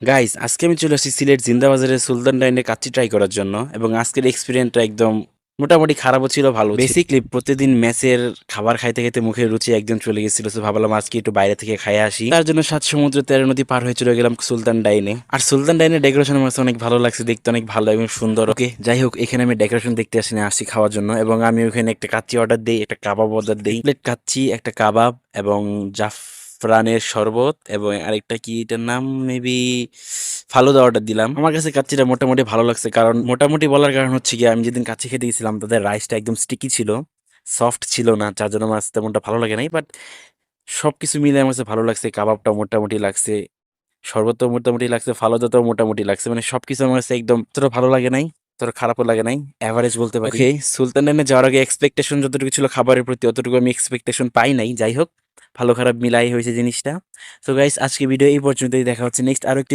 Guys আজকে আমি চলে আসছি সিলেট জিন্দাবাজারের সুলতান ডাইনের কাচ্চি ট্রাই করার জন্য এবং আজকের এক্সপিরিয়েন্সটা একদম মোটামুটি খারাপও ছিল ভালো বেসিকলি প্রতিদিন মেসের খাবার খাইতে খাইতে মুখের রুচি একদম চলে গেছিল, তো ভাবলাম আজকে একটু বাইরে থেকে খাই আসি। তার জন্য 7 সমুদ্র 13 নদী পার হয়ে চলে গেলাম সুলতান ডাইনে। আর সুলতান ডাইনের ডেকোরেশন আমার কাছে অনেক ভালো লাগছে, দেখতে অনেক ভালো এবং সুন্দর। ওকে যাই হোক, এখানে আমি ডেকোরেশন দেখতে আসিনি, আসছি খাওয়ার জন্য। এবং আমি ওখানে একটা কাচ্চি অর্ডার দিই, একটা কাবাব অর্ডার দিই, প্লেট কাচ্চি, একটা কাবাব এবং জাফরানের শরবত এবং আরেকটা কি এটার নাম মেবি ফালুদা অর্ডার দিলাম। আমার কাছে কাচ্চিটা মোটামুটি ভালো লাগছে, কারণ মোটামুটি বলার কারণ হচ্ছে কি আমি যেদিন কাচ্চি খেতে গেছিলাম তাদের রাইসটা একদম স্টিকি ছিল, সফট ছিল না, যার জন্য আমার তেমনটা ভালো লাগে নাই। বাট সবকিছু মিলে আমার কাছে ভালো লাগছে, কাবাবটা মোটামুটি লাগছে, শরবতটাও মোটামুটি লাগছে, ফালুদাটাও মোটামুটি লাগছে, মানে সবকিছু আমার কাছে একদম তোর ভালো লাগে নাই, তোর খারাপও লাগে নাই, এভারেজ বলতে পারি। ওকে, সুলতান ডাইনে যাওয়ার আগে এক্সপেকটেশন যতটুকু ছিল খাবারের প্রতি অতটুকু আমি এক্সপেকটেশন পাই নাই। যাই হোক, ভালো খারাপ মিলাই হয়েছে জিনিসটা। তো গাইস, আজকে ভিডিও এই পর্যন্তই, দেখা হচ্ছে নেক্সট আরো একটি